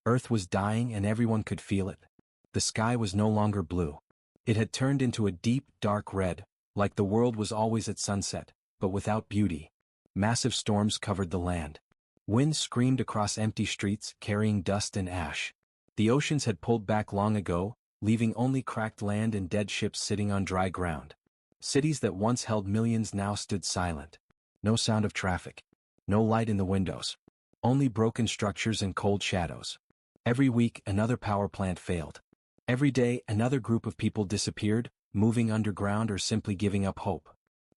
Earth was dying and everyone could feel it. The sky was no longer blue. It had turned into a deep, dark red, like the world was always at sunset, but without beauty. Massive storms covered the land. Winds screamed across empty streets, carrying dust and ash. The oceans had pulled back long ago, leaving only cracked land and dead ships sitting on dry ground. Cities that once held millions now stood silent. No sound of traffic. No light in the windows. Only broken structures and cold shadows. Every week, another power plant failed. Every day, another group of people disappeared, moving underground or simply giving up hope.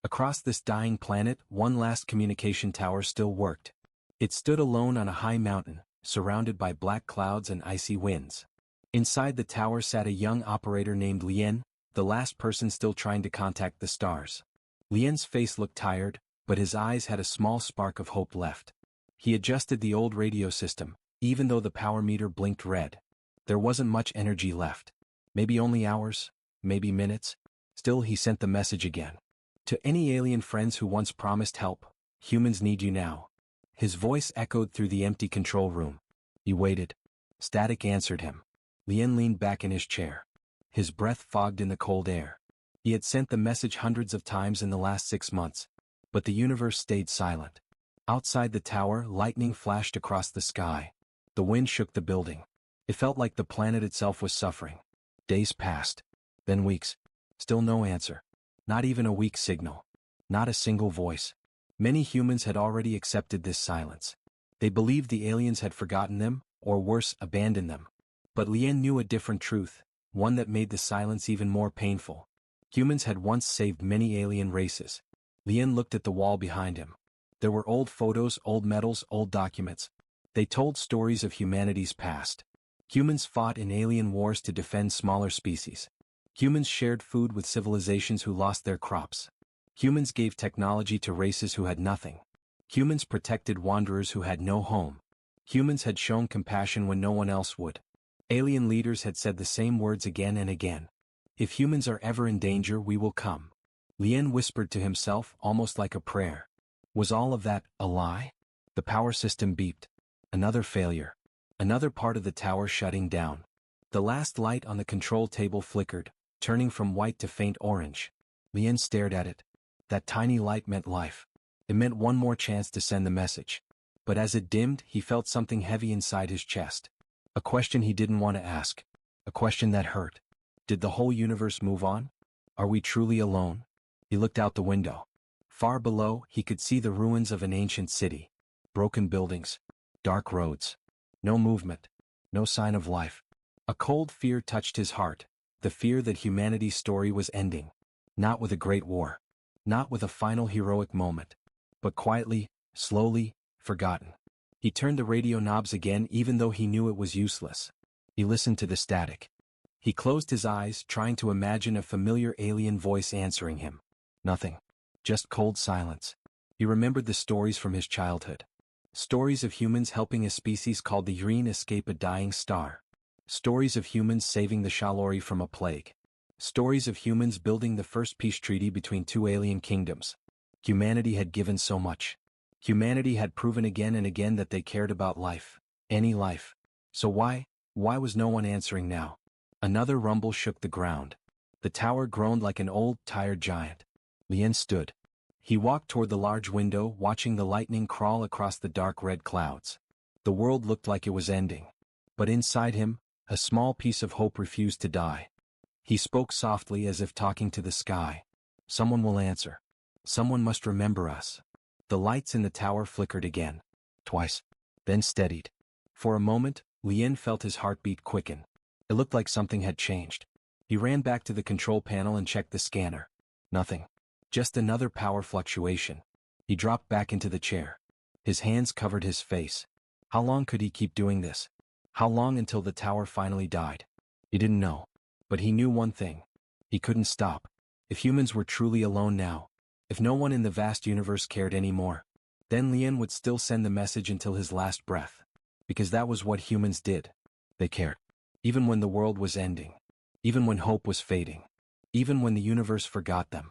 Across this dying planet, one last communication tower still worked. It stood alone on a high mountain, surrounded by black clouds and icy winds. Inside the tower sat a young operator named Lien, the last person still trying to contact the stars. Lien's face looked tired, but his eyes had a small spark of hope left. He adjusted the old radio system, even though the power meter blinked red. There wasn't much energy left. Maybe only hours, maybe minutes. Still, he sent the message again. To any alien friends who once promised help, humans need you now. His voice echoed through the empty control room. He waited. Static answered him. Lien leaned back in his chair. His breath fogged in the cold air. He had sent the message hundreds of times in the last 6 months, but the universe stayed silent. Outside the tower, lightning flashed across the sky. The wind shook the building. It felt like the planet itself was suffering. Days passed. Then weeks. Still no answer. Not even a weak signal. Not a single voice. Many humans had already accepted this silence. They believed the aliens had forgotten them, or worse, abandoned them. But Lien knew a different truth, one that made the silence even more painful. Humans had once saved many alien races. Lien looked at the wall behind him. There were old photos, old medals, old documents. They told stories of humanity's past. Humans fought in alien wars to defend smaller species. Humans shared food with civilizations who lost their crops. Humans gave technology to races who had nothing. Humans protected wanderers who had no home. Humans had shown compassion when no one else would. Alien leaders had said the same words again and again. If humans are ever in danger, we will come. Lien whispered to himself, almost like a prayer. Was all of that a lie? The power system beeped. Another failure. Another part of the tower shutting down. The last light on the control table flickered, turning from white to faint orange. Lien stared at it. That tiny light meant life. It meant one more chance to send the message. But as it dimmed, he felt something heavy inside his chest. A question he didn't want to ask. A question that hurt. Did the whole universe move on? Are we truly alone? He looked out the window. Far below, he could see the ruins of an ancient city. Broken buildings. Dark roads. No movement. No sign of life. A cold fear touched his heart. The fear that humanity's story was ending. Not with a great war. Not with a final heroic moment. But quietly, slowly, forgotten. He turned the radio knobs again even though he knew it was useless. He listened to the static. He closed his eyes, trying to imagine a familiar alien voice answering him. Nothing. Just cold silence. He remembered the stories from his childhood. Stories of humans helping a species called the Urine escape a dying star. Stories of humans saving the Shalori from a plague. Stories of humans building the first peace treaty between two alien kingdoms. Humanity had given so much. Humanity had proven again and again that they cared about life. Any life. So why was no one answering now? Another rumble shook the ground. The tower groaned like an old, tired giant. Lien stood. He walked toward the large window, watching the lightning crawl across the dark red clouds. The world looked like it was ending. But inside him, a small piece of hope refused to die. He spoke softly as if talking to the sky. Someone will answer. Someone must remember us. The lights in the tower flickered again. Twice. Then steadied. For a moment, Lien felt his heartbeat quicken. It looked like something had changed. He ran back to the control panel and checked the scanner. Nothing. Just another power fluctuation. He dropped back into the chair. His hands covered his face. How long could he keep doing this? How long until the tower finally died? He didn't know. But he knew one thing. He couldn't stop. If humans were truly alone now, if no one in the vast universe cared anymore, then Lien would still send the message until his last breath. Because that was what humans did. They cared. Even when the world was ending. Even when hope was fading. Even when the universe forgot them.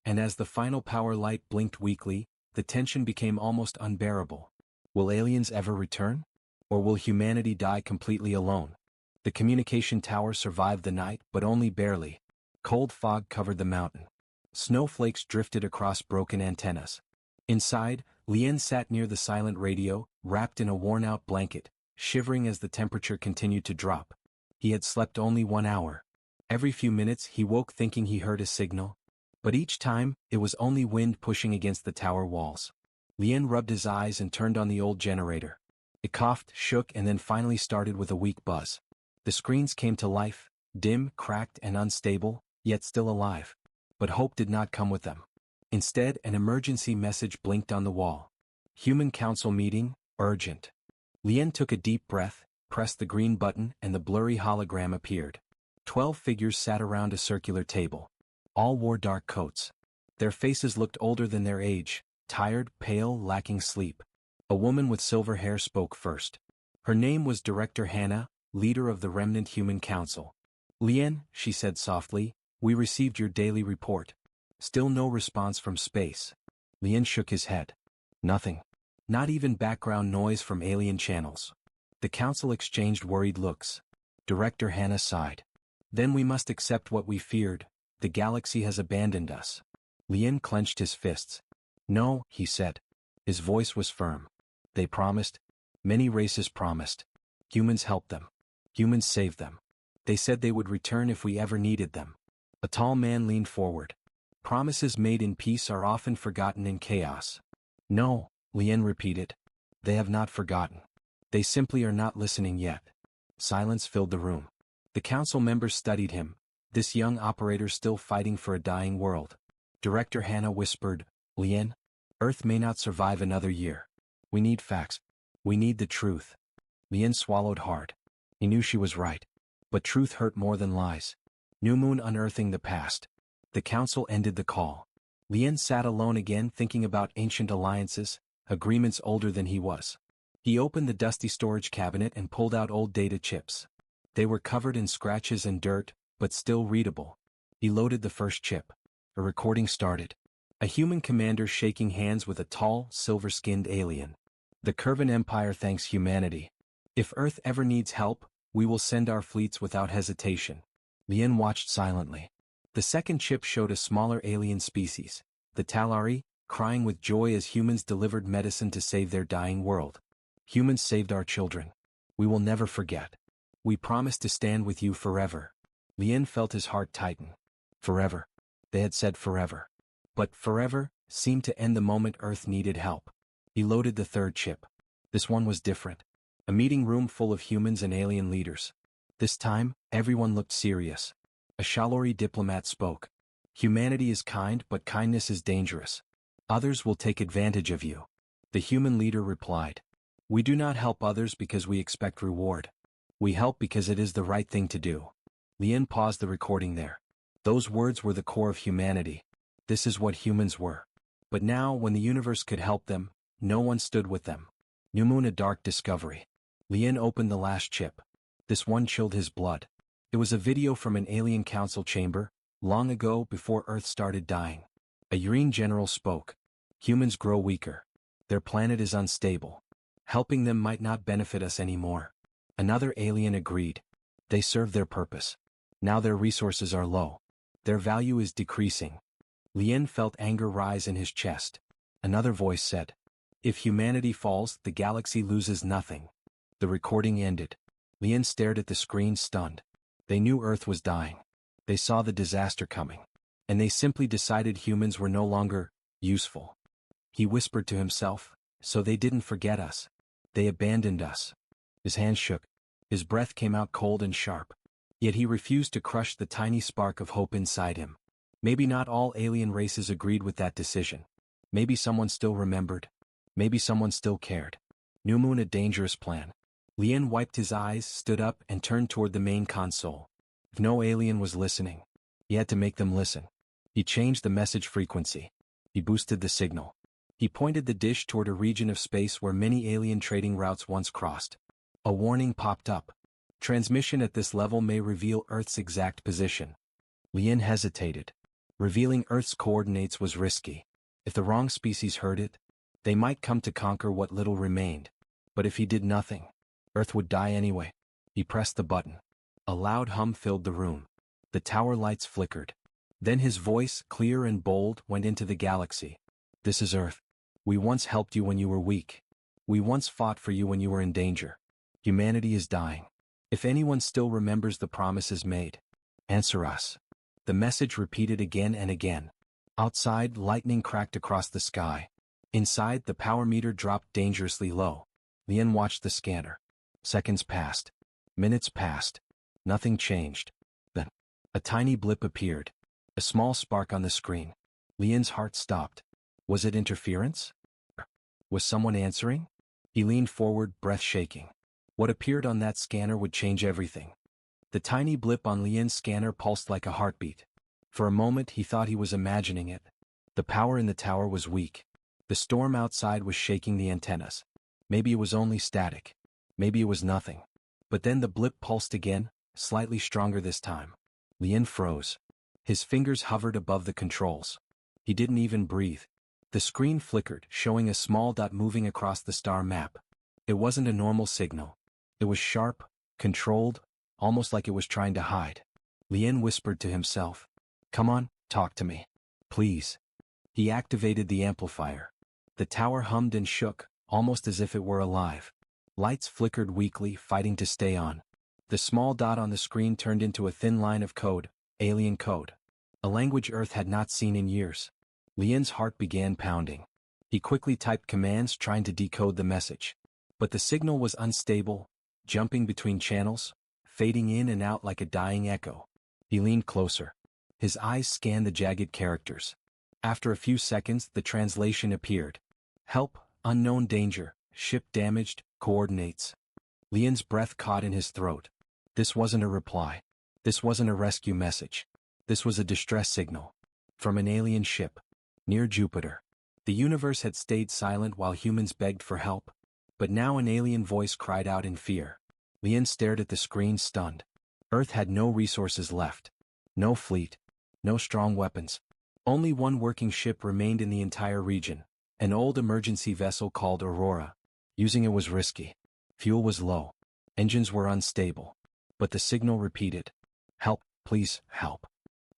And as the final power light blinked weakly, the tension became almost unbearable. Will aliens ever return? Or will humanity die completely alone? The communication tower survived the night, but only barely. Cold fog covered the mountain. Snowflakes drifted across broken antennas. Inside, Lien sat near the silent radio, wrapped in a worn-out blanket, shivering as the temperature continued to drop. He had slept only 1 hour. Every few minutes he woke thinking he heard a signal. But each time, it was only wind pushing against the tower walls. Lien rubbed his eyes and turned on the old generator. It coughed, shook, and then finally started with a weak buzz. The screens came to life, dim, cracked, and unstable, yet still alive. But hope did not come with them. Instead, an emergency message blinked on the wall. Human Council meeting, urgent. Lien took a deep breath, pressed the green button, and the blurry hologram appeared. 12 figures sat around a circular table. All wore dark coats. Their faces looked older than their age, tired, pale, lacking sleep. A woman with silver hair spoke first. Her name was Director Hannah, leader of the Remnant Human Council. Lien, she said softly, we received your daily report. Still no response from space. Lien shook his head. Nothing. Not even background noise from alien channels. The council exchanged worried looks. Director Hannah sighed. Then we must accept what we feared. The galaxy has abandoned us. Lien clenched his fists. No, he said. His voice was firm. They promised. Many races promised. Humans helped them. Humans saved them. They said they would return if we ever needed them. A tall man leaned forward. Promises made in peace are often forgotten in chaos. No, Lien repeated. They have not forgotten. They simply are not listening yet. Silence filled the room. The council members studied him, this young operator still fighting for a dying world. Director Hannah whispered, Lien, Earth may not survive another year. We need facts. We need the truth. Lien swallowed hard. He knew she was right. But truth hurt more than lies. New Moon unearthing the past. The council ended the call. Lien sat alone again thinking about ancient alliances, agreements older than he was. He opened the dusty storage cabinet and pulled out old data chips. They were covered in scratches and dirt, but still readable. He loaded the first chip. A recording started. A human commander shaking hands with a tall, silver-skinned alien. The Curvan Empire thanks humanity. If Earth ever needs help, we will send our fleets without hesitation. Lien watched silently. The second chip showed a smaller alien species, the Talari, crying with joy as humans delivered medicine to save their dying world. Humans saved our children. We will never forget. We promise to stand with you forever. Lien felt his heart tighten. Forever. They had said forever. But forever seemed to end the moment Earth needed help. He loaded the third chip. This one was different. A meeting room full of humans and alien leaders. This time, everyone looked serious. A Shalori diplomat spoke. Humanity is kind, but kindness is dangerous. Others will take advantage of you. The human leader replied. We do not help others because we expect reward. We help because it is the right thing to do. Lien paused the recording there. Those words were the core of humanity. This is what humans were. But now, when the universe could help them, no one stood with them. New Moon, a dark discovery. Lien opened the last chip. This one chilled his blood. It was a video from an alien council chamber, long ago before Earth started dying. A Urine general spoke. Humans grow weaker. Their planet is unstable. Helping them might not benefit us anymore. Another alien agreed. They serve their purpose. Now their resources are low. Their value is decreasing. Lien felt anger rise in his chest. Another voice said, if humanity falls, the galaxy loses nothing. The recording ended. Lien stared at the screen stunned. They knew Earth was dying. They saw the disaster coming. And they simply decided humans were no longer useful. He whispered to himself, so they didn't forget us. They abandoned us. His hands shook. His breath came out cold and sharp. Yet he refused to crush the tiny spark of hope inside him. Maybe not all alien races agreed with that decision. Maybe someone still remembered. Maybe someone still cared. New Moon, a dangerous plan. Lien wiped his eyes, stood up, and turned toward the main console. If no alien was listening, he had to make them listen. He changed the message frequency. He boosted the signal. He pointed the dish toward a region of space where many alien trading routes once crossed. A warning popped up. Transmission at this level may reveal Earth's exact position. Lien hesitated. Revealing Earth's coordinates was risky. If the wrong species heard it, they might come to conquer what little remained. But if he did nothing, Earth would die anyway. He pressed the button. A loud hum filled the room. The tower lights flickered. Then his voice, clear and bold, went into the galaxy. This is Earth. We once helped you when you were weak. We once fought for you when you were in danger. Humanity is dying. If anyone still remembers the promises made, answer us. The message repeated again and again. Outside, lightning cracked across the sky. Inside, the power meter dropped dangerously low. Lien watched the scanner. Seconds passed. Minutes passed. Nothing changed. Then, a tiny blip appeared. A small spark on the screen. Lien's heart stopped. Was it interference? Was someone answering? He leaned forward, breath shaking. What appeared on that scanner would change everything. The tiny blip on Lien's scanner pulsed like a heartbeat. For a moment he thought he was imagining it. The power in the tower was weak. The storm outside was shaking the antennas. Maybe it was only static. Maybe it was nothing. But then the blip pulsed again, slightly stronger this time. Lien froze. His fingers hovered above the controls. He didn't even breathe. The screen flickered, showing a small dot moving across the star map. It wasn't a normal signal. It was sharp, controlled, almost like it was trying to hide. Lien whispered to himself, "Come on, talk to me. Please." He activated the amplifier. The tower hummed and shook, almost as if it were alive. Lights flickered weakly, fighting to stay on. The small dot on the screen turned into a thin line of code, alien code. A language Earth had not seen in years. Lien's heart began pounding. He quickly typed commands trying to decode the message. But the signal was unstable, jumping between channels, fading in and out like a dying echo. He leaned closer. His eyes scanned the jagged characters. After a few seconds, the translation appeared. Help, unknown danger, ship damaged, coordinates. Lien's breath caught in his throat. This wasn't a reply. This wasn't a rescue message. This was a distress signal. From an alien ship. Near Jupiter. The universe had stayed silent while humans begged for help. But now an alien voice cried out in fear. Lien stared at the screen, stunned. Earth had no resources left. No fleet. No strong weapons. Only one working ship remained in the entire region. An old emergency vessel called Aurora. Using it was risky. Fuel was low. Engines were unstable. But the signal repeated. Help, please, help.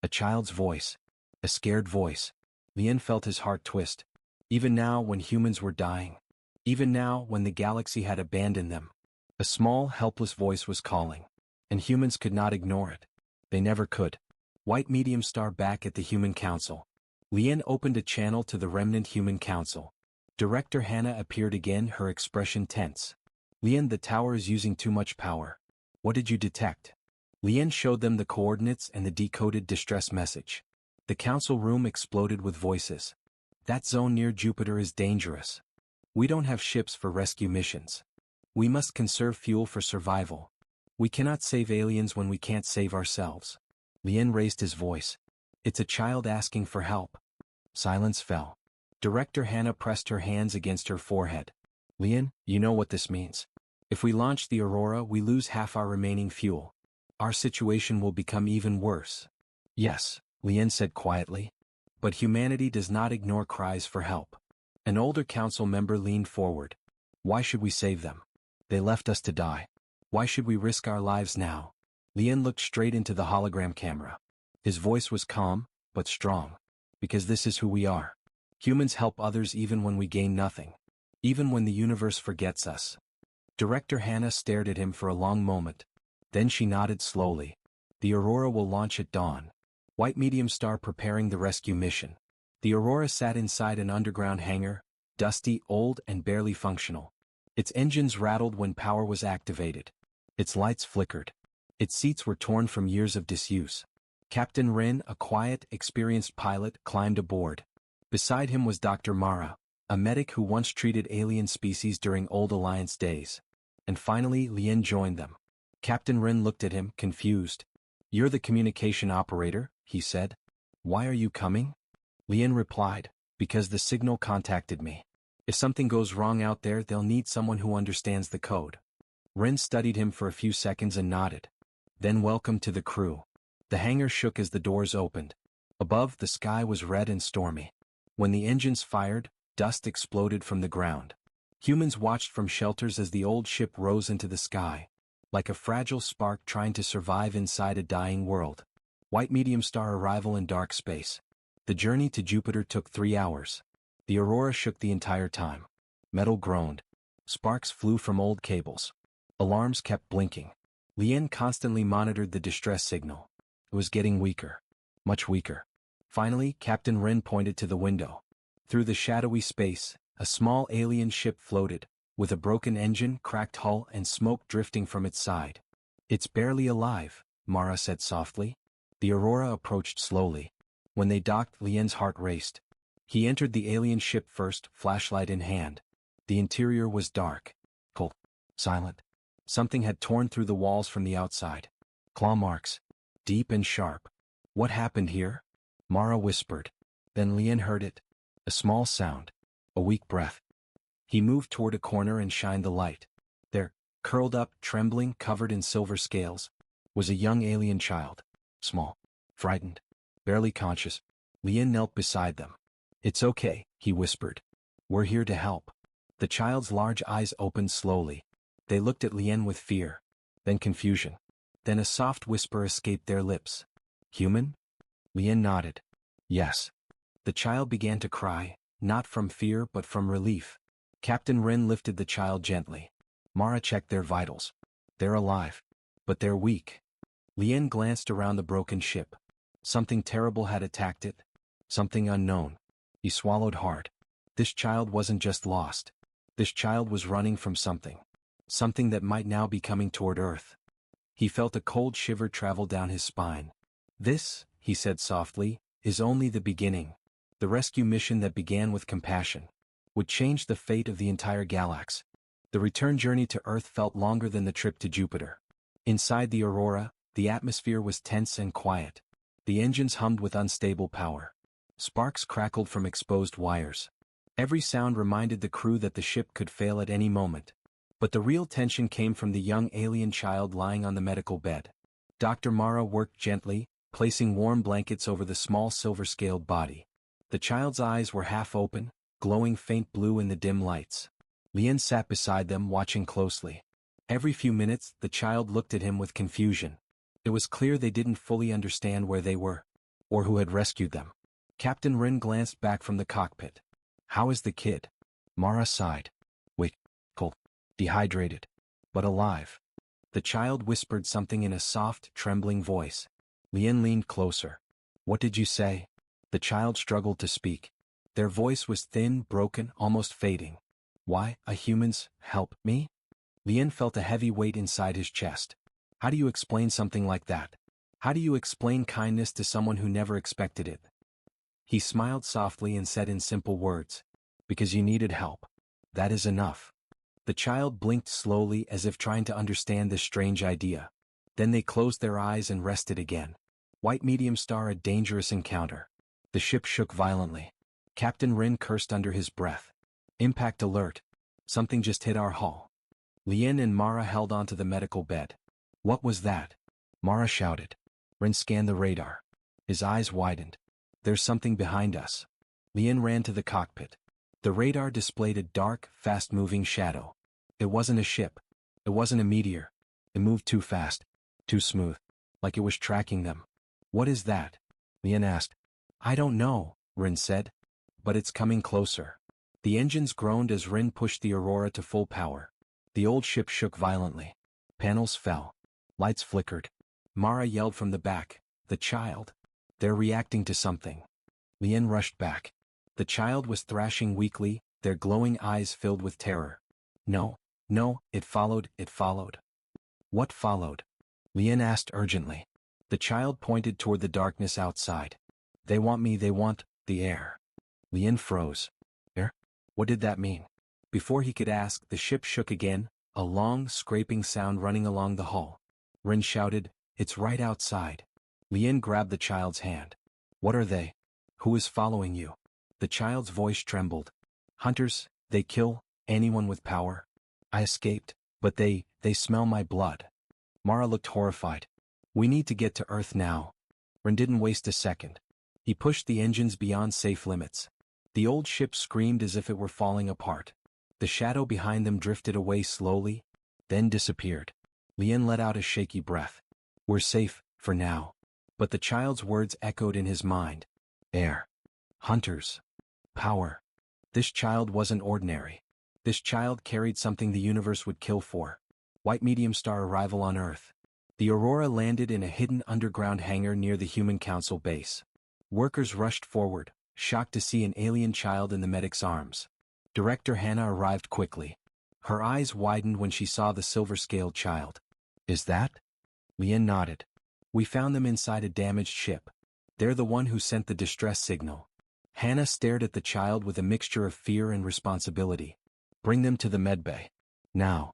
A child's voice. A scared voice. Lien felt his heart twist. Even now, when humans were dying. Even now, when the galaxy had abandoned them. A small, helpless voice was calling. And humans could not ignore it. They never could. White medium star back at the Human Council. Lien opened a channel to the remnant Human Council. Director Hannah appeared again, her expression tense. Lien, the tower is using too much power. What did you detect? Lien showed them the coordinates and the decoded distress message. The council room exploded with voices. That zone near Jupiter is dangerous. We don't have ships for rescue missions. We must conserve fuel for survival. We cannot save aliens when we can't save ourselves. Lien raised his voice. It's a child asking for help. Silence fell. Director Hannah pressed her hands against her forehead. Lien, you know what this means. If we launch the Aurora, we lose half our remaining fuel. Our situation will become even worse. Yes, Lien said quietly. But humanity does not ignore cries for help. An older council member leaned forward. Why should we save them? They left us to die. Why should we risk our lives now? Lien looked straight into the hologram camera. His voice was calm, but strong. Because this is who we are. Humans help others even when we gain nothing. Even when the universe forgets us. Director Hannah stared at him for a long moment. Then she nodded slowly. The Aurora will launch at dawn. White medium star preparing the rescue mission. The Aurora sat inside an underground hangar, dusty, old, and barely functional. Its engines rattled when power was activated. Its lights flickered. Its seats were torn from years of disuse. Captain Rin, a quiet, experienced pilot, climbed aboard. Beside him was Dr. Mara, a medic who once treated alien species during Old Alliance days. And finally, Lien joined them. Captain Rin looked at him, confused. You're the communication operator, he said. Why are you coming? Lien replied, because the signal contacted me. If something goes wrong out there, they'll need someone who understands the code. Rin studied him for a few seconds and nodded. Then welcome to the crew. The hangar shook as the doors opened. Above, the sky was red and stormy. When the engines fired, dust exploded from the ground. Humans watched from shelters as the old ship rose into the sky, like a fragile spark trying to survive inside a dying world. White medium star arrival in dark space. The journey to Jupiter took 3 hours. The aurora shook the entire time. Metal groaned. Sparks flew from old cables. Alarms kept blinking. Lien constantly monitored the distress signal. It was getting weaker. Much weaker. Finally, Captain Rin pointed to the window. Through the shadowy space, a small alien ship floated, with a broken engine, cracked hull, and smoke drifting from its side. "It's barely alive," Mara said softly. The aurora approached slowly. When they docked, Lien's heart raced. He entered the alien ship first, flashlight in hand. The interior was dark, cold, silent. Something had torn through the walls from the outside. Claw marks. Deep and sharp. "What happened here?" Mara whispered. Then Lien heard it. A small sound. A weak breath. He moved toward a corner and shined the light. There, curled up, trembling, covered in silver scales, was a young alien child. Small. Frightened. Barely conscious. Lien knelt beside them. "It's okay," he whispered. "We're here to help." The child's large eyes opened slowly. They looked at Lien with fear. Then confusion. Then a soft whisper escaped their lips. "Human?" Lien nodded. "Yes." The child began to cry, not from fear but from relief. Captain Rin lifted the child gently. Mara checked their vitals. "They're alive. But they're weak." Lien glanced around the broken ship. Something terrible had attacked it. Something unknown. He swallowed hard. This child wasn't just lost. This child was running from something. Something that might now be coming toward Earth. He felt a cold shiver travel down his spine. "This," he said softly, "is only the beginning. The rescue mission that began with compassion would change the fate of the entire galaxy." The return journey to Earth felt longer than the trip to Jupiter. Inside the aurora, the atmosphere was tense and quiet. The engines hummed with unstable power. Sparks crackled from exposed wires. Every sound reminded the crew that the ship could fail at any moment. But the real tension came from the young alien child lying on the medical bed. Dr. Mara worked gently, placing warm blankets over the small silver-scaled body. The child's eyes were half open, glowing faint blue in the dim lights. Lien sat beside them, watching closely. Every few minutes, the child looked at him with confusion. It was clear they didn't fully understand where they were, or who had rescued them. Captain Rin glanced back from the cockpit. "How is the kid?" Mara sighed. "Weak, cold, dehydrated, but alive." The child whispered something in a soft, trembling voice. Lien leaned closer. "What did you say?" The child struggled to speak. Their voice was thin, broken, almost fading. "Why, a human's help me?" Lien felt a heavy weight inside his chest. How do you explain something like that? How do you explain kindness to someone who never expected it? He smiled softly and said in simple words, "Because you needed help. That is enough." The child blinked slowly as if trying to understand this strange idea. Then they closed their eyes and rested again. White medium star, a dangerous encounter. The ship shook violently. Captain Rin cursed under his breath. "Impact alert. Something just hit our hull." Lien and Mara held onto the medical bed. "What was that?" Mara shouted. Rin scanned the radar. His eyes widened. "There's something behind us." Lien ran to the cockpit. The radar displayed a dark, fast-moving shadow. It wasn't a ship. It wasn't a meteor. It moved too fast, too smooth, like it was tracking them. "What is that?" Lien asked. "I don't know," Rin said. "But it's coming closer." The engines groaned as Rin pushed the Aurora to full power. The old ship shook violently. Panels fell. Lights flickered. Mara yelled from the back, "The child! They're reacting to something." Lien rushed back. The child was thrashing weakly, their glowing eyes filled with terror. "No, no, it followed, it followed." "What followed?" Lien asked urgently. The child pointed toward the darkness outside. "They want me, they want the air." Lien froze. "Air? What did that mean?" Before he could ask, the ship shook again, a long, scraping sound running along the hull. Rin shouted, "It's right outside." Lien grabbed the child's hand. "What are they? Who is following you?" The child's voice trembled. "Hunters, they kill anyone with power. I escaped, but they smell my blood." Mara looked horrified. "We need to get to Earth now." Rin didn't waste a second. He pushed the engines beyond safe limits. The old ship screamed as if it were falling apart. The shadow behind them drifted away slowly, then disappeared. Lien let out a shaky breath. We're safe, for now. But the child's words echoed in his mind. Air. Hunters. Power. This child wasn't ordinary. This child carried something the universe would kill for. White medium star arrival on Earth. The Aurora landed in a hidden underground hangar near the Human Council base. Workers rushed forward, shocked to see an alien child in the medic's arms. Director Hannah arrived quickly. Her eyes widened when she saw the silver-scaled child. Is that? Lien nodded. We found them inside a damaged ship. They're the one who sent the distress signal. Hannah stared at the child with a mixture of fear and responsibility. Bring them to the medbay. Now.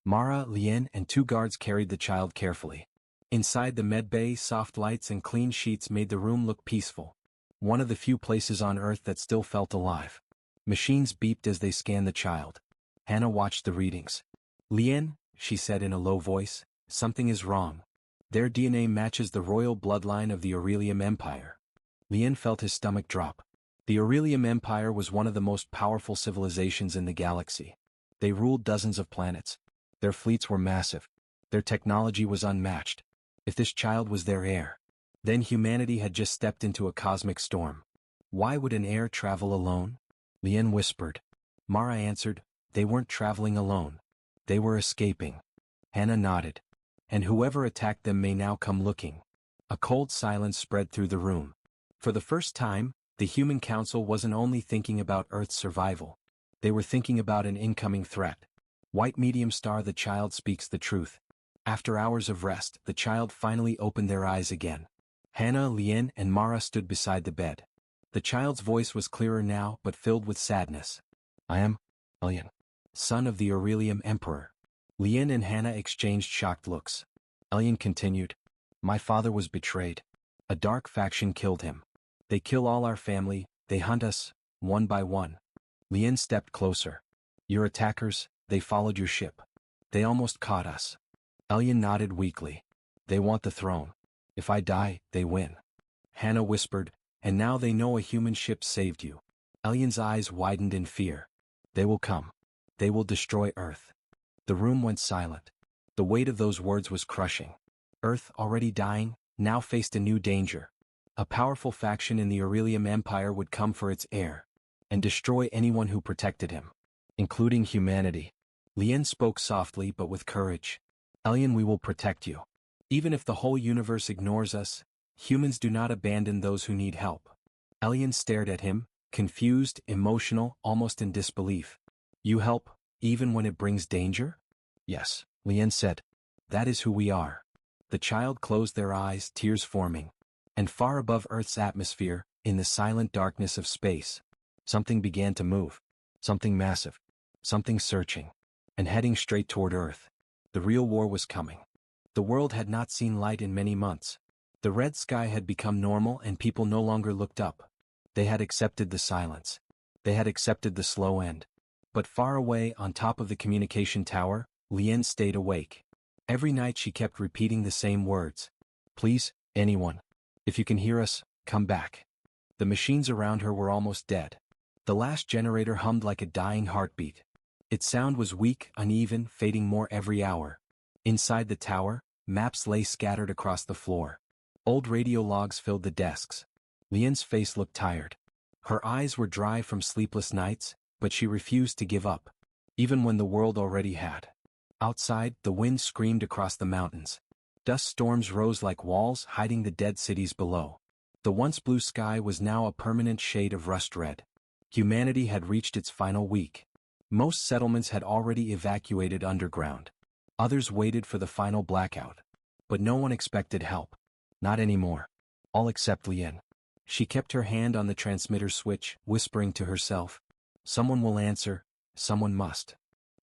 Mara, Lien, and 2 guards carried the child carefully. Inside the medbay, soft lights and clean sheets made the room look peaceful. One of the few places on Earth that still felt alive. Machines beeped as they scanned the child. Hannah watched the readings. Lien, she said in a low voice, something is wrong. Their DNA matches the royal bloodline of the Aurelium Empire. Lien felt his stomach drop. The Aurelium Empire was one of the most powerful civilizations in the galaxy. They ruled dozens of planets. Their fleets were massive. Their technology was unmatched. If this child was their heir, then humanity had just stepped into a cosmic storm. Why would an heir travel alone? Lien whispered. Mara answered, they weren't traveling alone. They were escaping. Hannah nodded. And whoever attacked them may now come looking. A cold silence spread through the room. For the first time, the Human Council wasn't only thinking about Earth's survival. They were thinking about an incoming threat. White medium star, the child speaks the truth. After hours of rest, the child finally opened their eyes again. Hannah, Lien, and Mara stood beside the bed. The child's voice was clearer now, but filled with sadness. I am Lien, son of the Aurelium Emperor. Lien and Hannah exchanged shocked looks. Lien continued. My father was betrayed. A dark faction killed him. They kill all our family, they hunt us, one by one. Lien stepped closer. Your attackers, they followed your ship. They almost caught us. Lien nodded weakly. They want the throne. If I die, they win. Hannah whispered, and now they know a human ship saved you. Lien's eyes widened in fear. They will come. They will destroy Earth. The room went silent. The weight of those words was crushing. Earth, already dying, now faced a new danger. A powerful faction in the Aurelium Empire would come for its heir, and destroy anyone who protected him, including humanity. Lien spoke softly but with courage. Lien, we will protect you. Even if the whole universe ignores us, humans do not abandon those who need help. Lien stared at him, confused, emotional, almost in disbelief. You help, even when it brings danger? Yes, Lien said. That is who we are. The child closed their eyes, tears forming. And far above Earth's atmosphere, in the silent darkness of space, something began to move. Something massive. Something searching. And heading straight toward Earth. The real war was coming. The world had not seen light in many months. The red sky had become normal and people no longer looked up. They had accepted the silence. They had accepted the slow end. But far away on top of the communication tower, Lien stayed awake. Every night she kept repeating the same words. Please, anyone. If you can hear us, come back. The machines around her were almost dead. The last generator hummed like a dying heartbeat. Its sound was weak, uneven, fading more every hour. Inside the tower, maps lay scattered across the floor. Old radio logs filled the desks. Lien's face looked tired. Her eyes were dry from sleepless nights, but she refused to give up, even when the world already had. Outside, the wind screamed across the mountains. Dust storms rose like walls, hiding the dead cities below. The once blue sky was now a permanent shade of rust red. Humanity had reached its final week. Most settlements had already evacuated underground. Others waited for the final blackout. But no one expected help. Not anymore. All except Lien. She kept her hand on the transmitter switch, whispering to herself. Someone will answer, someone must.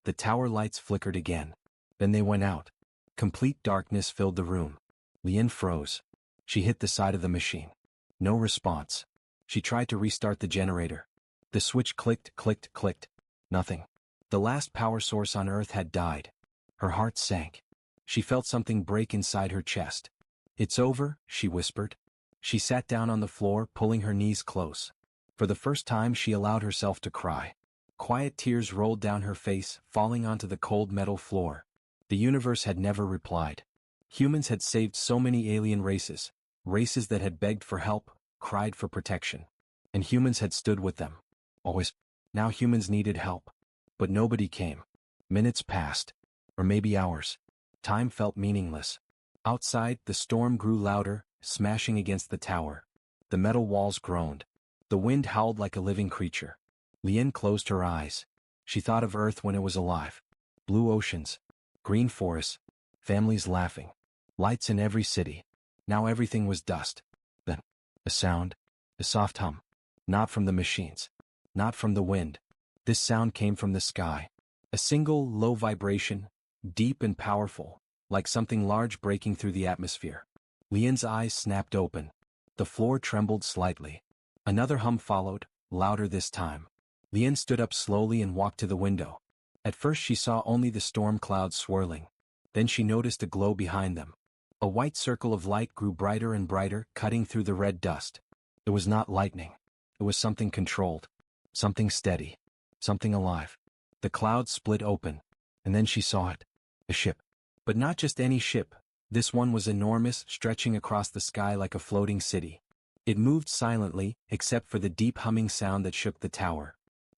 The tower lights flickered again. Then they went out. Complete darkness filled the room. Lien froze. She hit the side of the machine. No response. She tried to restart the generator. The switch clicked, clicked, clicked. Nothing. The last power source on Earth had died. Her heart sank. She felt something break inside her chest. It's over, she whispered. She sat down on the floor, pulling her knees close. For the first time she allowed herself to cry. Quiet tears rolled down her face, falling onto the cold metal floor. The universe had never replied. Humans had saved so many alien races, races that had begged for help, cried for protection. And humans had stood with them. Always. Now humans needed help. But nobody came. Minutes passed. Or maybe hours. Time felt meaningless. Outside, the storm grew louder, smashing against the tower. The metal walls groaned. The wind howled like a living creature. Lien closed her eyes. She thought of Earth when it was alive. Blue oceans. Green forests. Families laughing. Lights in every city. Now everything was dust. Then, a sound. A soft hum. Not from the machines. Not from the wind. This sound came from the sky. A single, low vibration, deep and powerful, like something large breaking through the atmosphere. Lien's eyes snapped open. The floor trembled slightly. Another hum followed, louder this time. Lien stood up slowly and walked to the window. At first she saw only the storm clouds swirling. Then she noticed a glow behind them. A white circle of light grew brighter and brighter, cutting through the red dust. It was not lightning. It was something controlled. Something steady. Something alive. The clouds split open. And then she saw it. A ship. But not just any ship. This one was enormous, stretching across the sky like a floating city. It moved silently, except for the deep humming sound that shook the tower.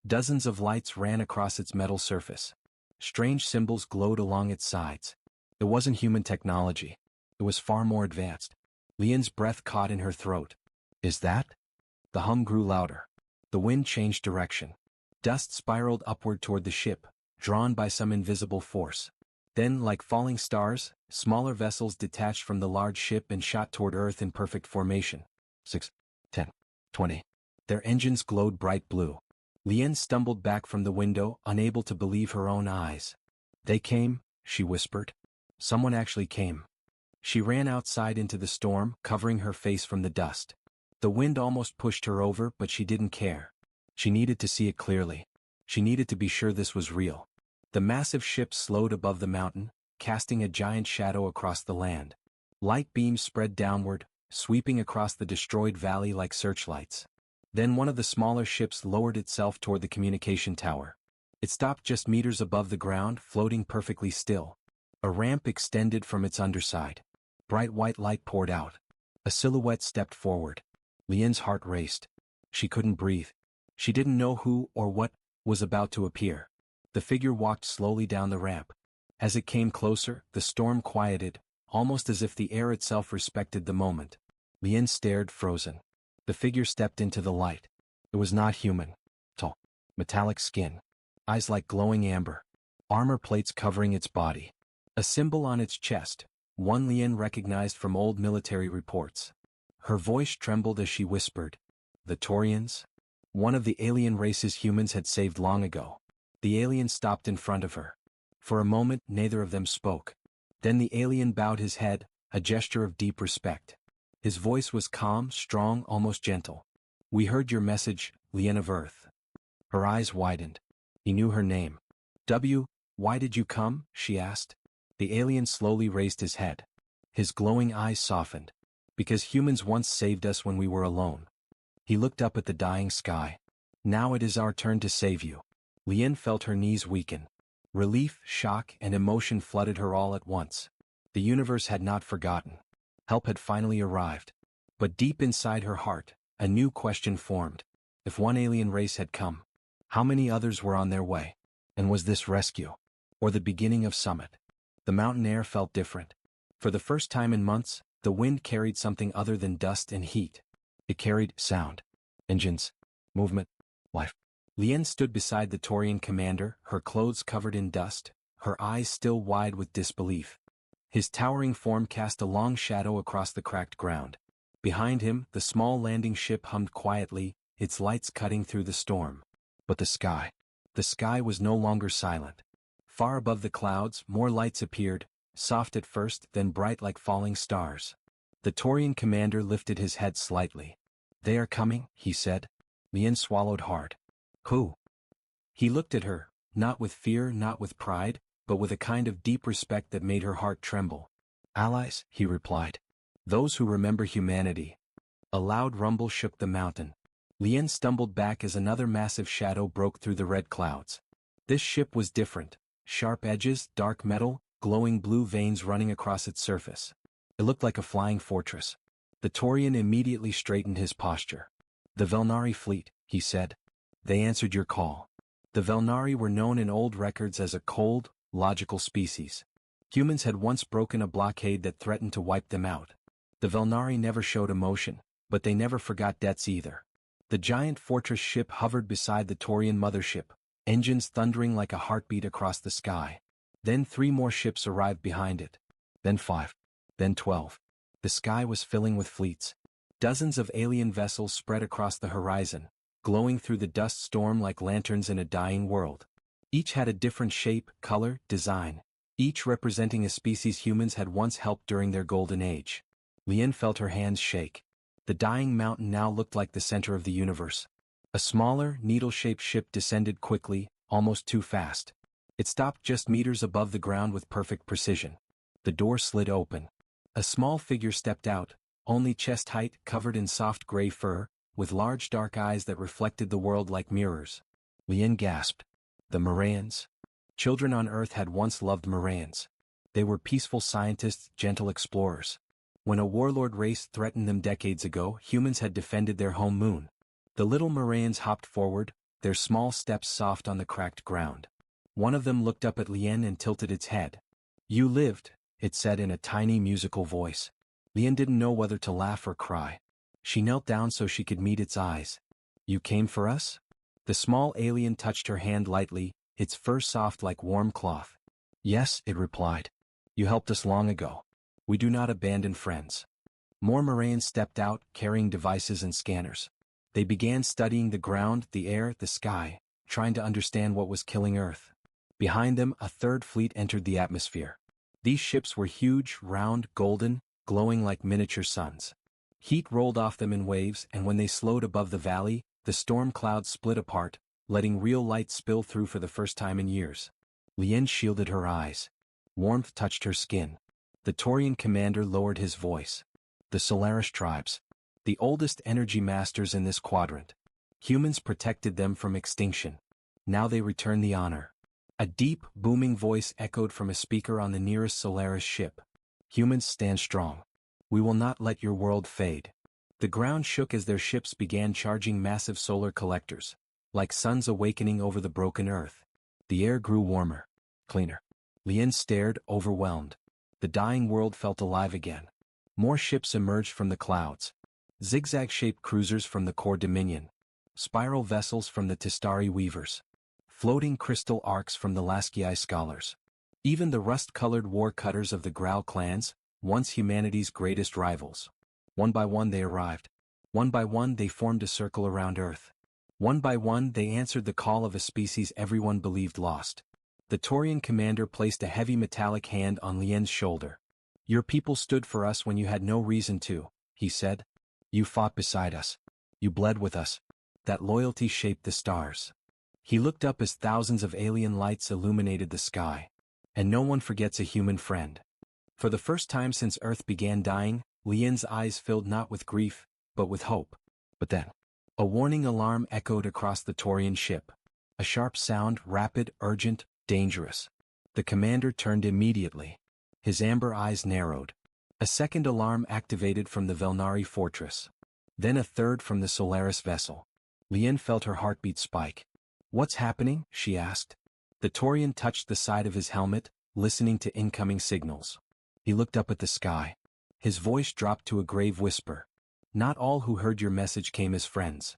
Dozens of lights ran across its metal surface. Strange symbols glowed along its sides. It wasn't human technology. It was far more advanced. Lien's breath caught in her throat. Is that? The hum grew louder. The wind changed direction. Dust spiraled upward toward the ship, drawn by some invisible force. Then, like falling stars, smaller vessels detached from the large ship and shot toward Earth in perfect formation. 6, 10, 20. Their engines glowed bright blue. Lien stumbled back from the window, unable to believe her own eyes. They came, she whispered. Someone actually came. She ran outside into the storm, covering her face from the dust. The wind almost pushed her over, but she didn't care. She needed to see it clearly. She needed to be sure this was real. The massive ship slowed above the mountain, casting a giant shadow across the land. Light beams spread downward, sweeping across the destroyed valley like searchlights. Then one of the smaller ships lowered itself toward the communication tower. It stopped just meters above the ground, floating perfectly still. A ramp extended from its underside. Bright white light poured out. A silhouette stepped forward. Lien's heart raced. She couldn't breathe. She didn't know who or what was about to appear. The figure walked slowly down the ramp. As it came closer, the storm quieted, almost as if the air itself respected the moment. Lien stared, frozen. The figure stepped into the light. It was not human. Tall. Metallic skin. Eyes like glowing amber. Armor plates covering its body. A symbol on its chest, one Lien recognized from old military reports. Her voice trembled as she whispered, "The Taurians?" One of the alien races humans had saved long ago. The alien stopped in front of her. For a moment, neither of them spoke. Then the alien bowed his head, a gesture of deep respect. His voice was calm, strong, almost gentle. "We heard your message, Lien of Earth." Her eyes widened. He knew her name. Why did you come?" she asked. The alien slowly raised his head. His glowing eyes softened. "Because humans once saved us when we were alone." He looked up at the dying sky. "Now it is our turn to save you." Lien felt her knees weaken. Relief, shock, and emotion flooded her all at once. The universe had not forgotten. Help had finally arrived. But deep inside her heart, a new question formed. If one alien race had come, how many others were on their way? And was this rescue? Or the beginning of summit? The mountain air felt different. For the first time in months, the wind carried something other than dust and heat. It carried sound. Engines. Movement. Life. Lien stood beside the Taurian commander, her clothes covered in dust, her eyes still wide with disbelief. His towering form cast a long shadow across the cracked ground. Behind him, the small landing ship hummed quietly, its lights cutting through the storm. But the sky was no longer silent. Far above the clouds, more lights appeared, soft at first, then bright like falling stars. The Taurian commander lifted his head slightly. "They are coming," he said. Lien swallowed hard. "Who?" He looked at her, not with fear, not with pride, but with a kind of deep respect that made her heart tremble. "Allies," he replied. "Those who remember humanity." A loud rumble shook the mountain. Lien stumbled back as another massive shadow broke through the red clouds. This ship was different. Sharp edges, dark metal, glowing blue veins running across its surface. It looked like a flying fortress. The Taurian immediately straightened his posture. "The Velnari fleet," he said. "They answered your call." The Velnari were known in old records as a cold, logical species. Humans had once broken a blockade that threatened to wipe them out. The Velnari never showed emotion, but they never forgot debts either. The giant fortress ship hovered beside the Taurian mothership, engines thundering like a heartbeat across the sky. Then 3 more ships arrived behind it. Then 5. Then 12. The sky was filling with fleets. Dozens of alien vessels spread across the horizon, glowing through the dust storm like lanterns in a dying world. Each had a different shape, color, design, each representing a species humans had once helped during their golden age. Lien felt her hands shake. The dying mountain now looked like the center of the universe. A smaller, needle-shaped ship descended quickly, almost too fast. It stopped just meters above the ground with perfect precision. The door slid open. A small figure stepped out, only chest height, covered in soft gray fur, with large dark eyes that reflected the world like mirrors. Lien gasped. The Moraeans. Children on Earth had once loved Moraeans. They were peaceful scientists, gentle explorers. When a warlord race threatened them decades ago, humans had defended their home moon. The little Moraeans hopped forward, their small steps soft on the cracked ground. One of them looked up at Lien and tilted its head. "You lived," it said in a tiny musical voice. Lien didn't know whether to laugh or cry. She knelt down so she could meet its eyes. "You came for us?" The small alien touched her hand lightly, its fur soft like warm cloth. "Yes," it replied. "You helped us long ago. We do not abandon friends." More Moraeans stepped out, carrying devices and scanners. They began studying the ground, the air, the sky, trying to understand what was killing Earth. Behind them, a third fleet entered the atmosphere. These ships were huge, round, golden, glowing like miniature suns. Heat rolled off them in waves, and when they slowed above the valley, the storm clouds split apart, letting real light spill through for the first time in years. Lien shielded her eyes. Warmth touched her skin. The Taurian commander lowered his voice. "The Solaris tribes. The oldest energy masters in this quadrant. Humans protected them from extinction. Now they return the honor." A deep, booming voice echoed from a speaker on the nearest Solaris ship. "Humans, stand strong. We will not let your world fade." The ground shook as their ships began charging massive solar collectors, like suns awakening over the broken Earth. The air grew warmer, cleaner. Lien stared, overwhelmed. The dying world felt alive again. More ships emerged from the clouds. Zigzag-shaped cruisers from the Core Dominion. Spiral vessels from the Tistari Weavers. Floating crystal arcs from the Lasciai Scholars. Even the rust-colored war cutters of the Growl clans, once humanity's greatest rivals. One by one they arrived. One by one they formed a circle around Earth. One by one they answered the call of a species everyone believed lost. The Taurian commander placed a heavy metallic hand on Lien's shoulder. "Your people stood for us when you had no reason to," he said. "You fought beside us. You bled with us. That loyalty shaped the stars." He looked up as thousands of alien lights illuminated the sky. And no one forgets a human friend. For the first time since Earth began dying, Lien's eyes filled not with grief, but with hope. But then, a warning alarm echoed across the Taurian ship. A sharp sound, rapid, urgent, dangerous. The commander turned immediately. His amber eyes narrowed. A second alarm activated from the Velnari fortress. Then a third from the Solaris vessel. Lien felt her heartbeat spike. "What's happening?" she asked. The Taurian touched the side of his helmet, listening to incoming signals. He looked up at the sky. His voice dropped to a grave whisper. "Not all who heard your message came as friends."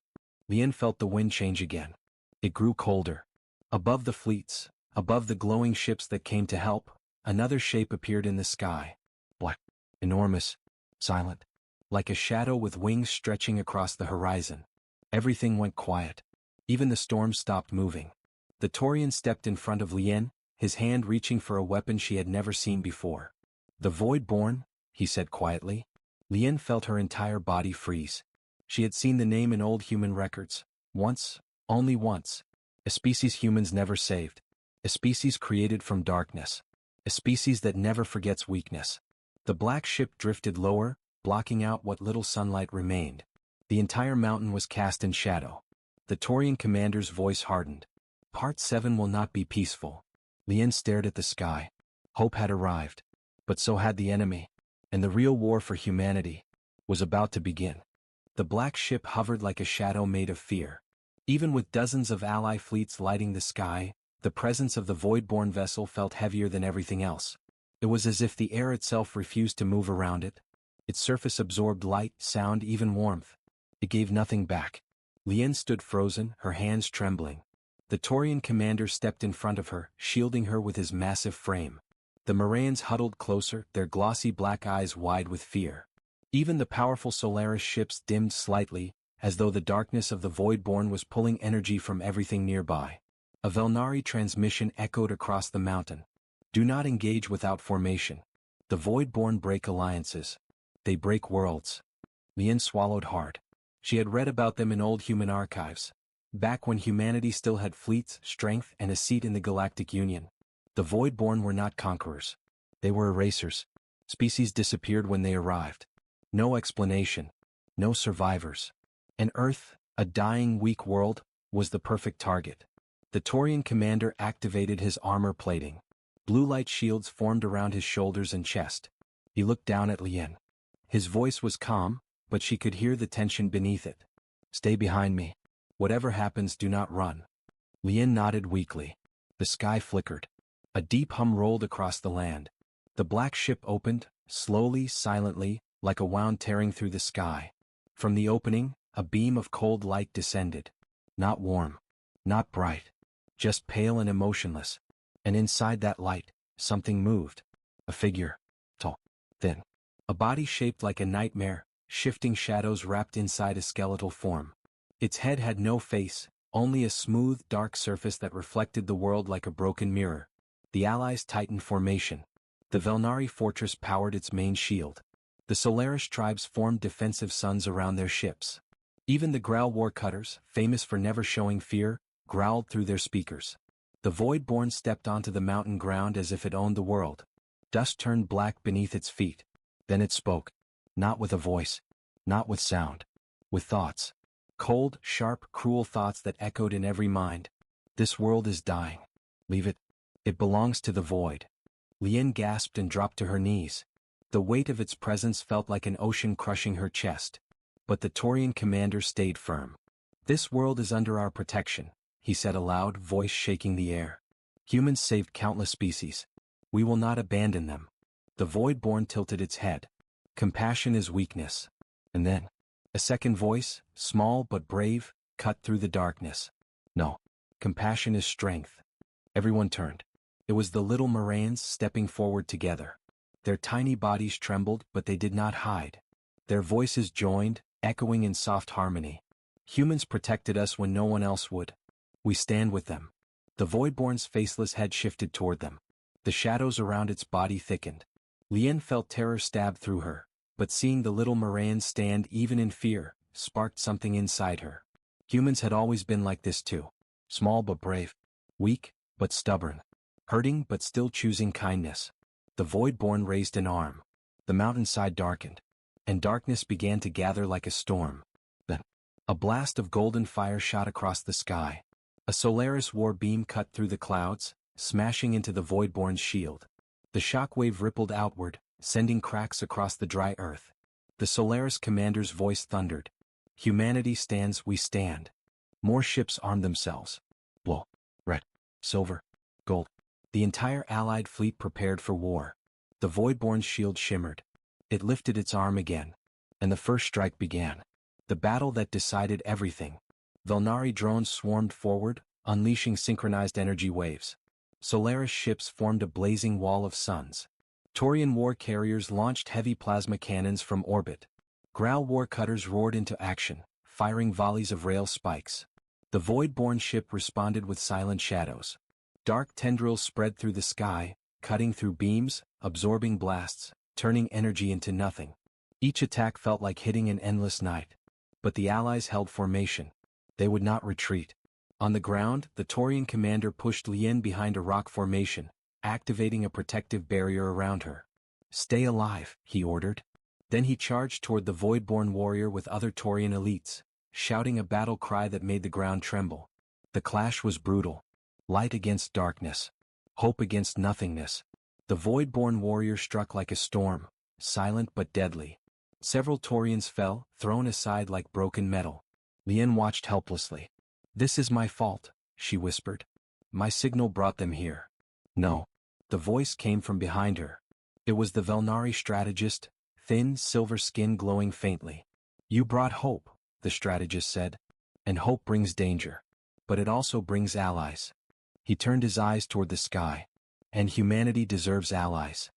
Lien felt the wind change again. It grew colder. Above the fleets, above the glowing ships that came to help, another shape appeared in the sky. Black, enormous, silent, like a shadow with wings stretching across the horizon. Everything went quiet. Even the storm stopped moving. The Taurian stepped in front of Lien, his hand reaching for a weapon she had never seen before. "The Void-born," he said quietly. Lien felt her entire body freeze. She had seen the name in old human records. Once, only once. A species humans never saved. A species created from darkness. A species that never forgets weakness. The black ship drifted lower, blocking out what little sunlight remained. The entire mountain was cast in shadow. The Taurian commander's voice hardened. Part 7 will not be peaceful. Lien stared at the sky. Hope had arrived. But so had the enemy. And the real war for humanity was about to begin. The black ship hovered like a shadow made of fear. Even with dozens of ally fleets lighting the sky, the presence of the void-born vessel felt heavier than everything else. It was as if the air itself refused to move around it. Its surface absorbed light, sound, even warmth. It gave nothing back. Lien stood frozen, her hands trembling. The Taurian commander stepped in front of her, shielding her with his massive frame. The Moraeans huddled closer, their glossy black eyes wide with fear. Even the powerful Solaris ships dimmed slightly, as though the darkness of the Voidborn was pulling energy from everything nearby. A Velnari transmission echoed across the mountain. Do not engage without formation. The Voidborn break alliances. They break worlds. Lien swallowed hard. She had read about them in old human archives. Back when humanity still had fleets, strength, and a seat in the Galactic Union. The Voidborn were not conquerors. They were erasers. Species disappeared when they arrived. No explanation. No survivors. And Earth, a dying, weak world, was the perfect target. The Taurian commander activated his armor plating. Blue light shields formed around his shoulders and chest. He looked down at Lien. His voice was calm, but she could hear the tension beneath it. Stay behind me. Whatever happens, do not run. Lien nodded weakly. The sky flickered. A deep hum rolled across the land. The black ship opened, slowly, silently, like a wound tearing through the sky. From the opening, a beam of cold light descended. Not warm. Not bright. Just pale and emotionless. And inside that light, something moved. A figure. Tall. Thin. A body shaped like a nightmare, shifting shadows wrapped inside a skeletal form. Its head had no face, only a smooth, dark surface that reflected the world like a broken mirror. The Allies tightened formation. The Velnari fortress powered its main shield. The Solaris tribes formed defensive suns around their ships. Even the Growl war cutters, famous for never showing fear, growled through their speakers. The Voidborn stepped onto the mountain ground as if it owned the world. Dust turned black beneath its feet. Then it spoke. Not with a voice. Not with sound. With thoughts. Cold, sharp, cruel thoughts that echoed in every mind. This world is dying. Leave it. It belongs to the void. Lien gasped and dropped to her knees. The weight of its presence felt like an ocean crushing her chest. But the Taurian commander stayed firm. This world is under our protection, he said aloud, voice shaking the air. Humans saved countless species. We will not abandon them. The Voidborn tilted its head. Compassion is weakness. And then, a second voice, small but brave, cut through the darkness. No. Compassion is strength. Everyone turned. It was the little Moraeans stepping forward together. Their tiny bodies trembled, but they did not hide. Their voices joined, echoing in soft harmony. Humans protected us when no one else would. We stand with them. The Voidborn's faceless head shifted toward them. The shadows around its body thickened. Lien felt terror stab through her, but seeing the little Moraeans stand even in fear, sparked something inside her. Humans had always been like this too. Small but brave. Weak, but stubborn. Hurting but still choosing kindness. The Voidborn raised an arm. The mountainside darkened. And darkness began to gather like a storm. Then, a blast of golden fire shot across the sky. A Solaris war beam cut through the clouds, smashing into the Voidborn's shield. The shockwave rippled outward, sending cracks across the dry earth. The Solaris commander's voice thundered. Humanity stands, we stand. More ships armed themselves. Blue, red, silver, gold. The entire Allied fleet prepared for war. The Voidborn's shield shimmered. It lifted its arm again. And the first strike began. The battle that decided everything. Velnari drones swarmed forward, unleashing synchronized energy waves. Solaris ships formed a blazing wall of suns. Taurian war carriers launched heavy plasma cannons from orbit. Growl war cutters roared into action, firing volleys of rail spikes. The Voidborn ship responded with silent shadows. Dark tendrils spread through the sky, cutting through beams, absorbing blasts, turning energy into nothing. Each attack felt like hitting an endless night. But the Allies held formation. They would not retreat. On the ground, the Taurian commander pushed Lien behind a rock formation, activating a protective barrier around her. Stay alive, he ordered. Then he charged toward the Voidborn warrior with other Taurian elites, shouting a battle cry that made the ground tremble. The clash was brutal. Light against darkness. Hope against nothingness. The Voidborn warrior struck like a storm, silent but deadly. Several Taurians fell, thrown aside like broken metal. Lien watched helplessly. "This is my fault," she whispered. "My signal brought them here." "No." The voice came from behind her. It was the Velnari strategist, thin, silver skin glowing faintly. "You brought hope," the strategist said. "And hope brings danger. But it also brings allies." He turned his eyes toward the sky. "And humanity deserves allies."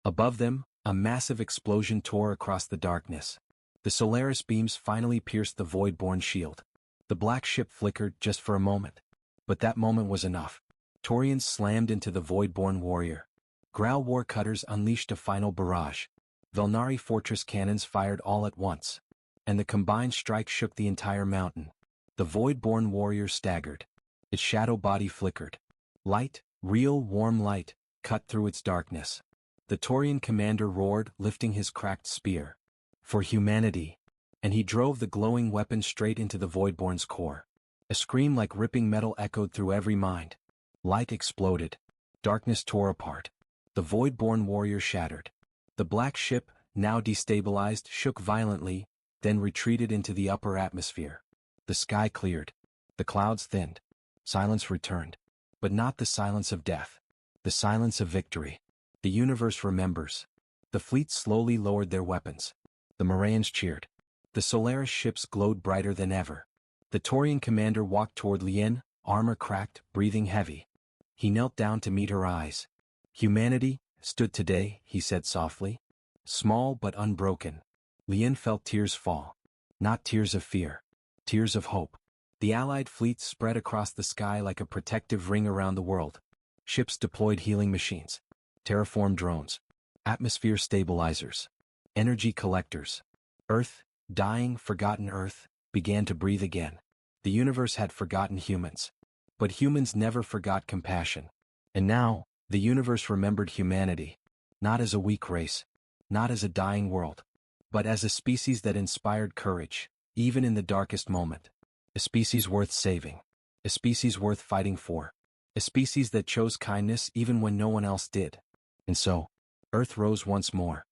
Above them, a massive explosion tore across the darkness. The Solaris beams finally pierced the Voidborn shield. The black ship flickered just for a moment. But that moment was enough. Taurians slammed into the Voidborn warrior. Growl war cutters unleashed a final barrage. Velnari fortress cannons fired all at once. And the combined strike shook the entire mountain. The Voidborn warrior staggered. Its shadow body flickered. Light, real warm light, cut through its darkness. The Taurian commander roared, lifting his cracked spear. "For humanity." And he drove the glowing weapon straight into the Voidborn's core. A scream like ripping metal echoed through every mind. Light exploded. Darkness tore apart. The Voidborn warrior shattered. The black ship, now destabilized, shook violently, then retreated into the upper atmosphere. The sky cleared. The clouds thinned. Silence returned. But not the silence of death. The silence of victory. The universe remembers. The fleet slowly lowered their weapons. The Morans cheered. The Solaris ships glowed brighter than ever. The Taurian commander walked toward Lien, armor cracked, breathing heavy. He knelt down to meet her eyes. "Humanity stood today," he said softly. Small but unbroken. Lien felt tears fall. Not tears of fear. Tears of hope. The Allied fleets spread across the sky like a protective ring around the world. Ships deployed healing machines. Terraformed drones. Atmosphere stabilizers. Energy collectors. Earth, dying, forgotten Earth, began to breathe again. The universe had forgotten humans. But humans never forgot compassion. And now, the universe remembered humanity. Not as a weak race. Not as a dying world. But as a species that inspired courage, even in the darkest moment. A species worth saving. A species worth fighting for. A species that chose kindness even when no one else did. And so, Earth rose once more.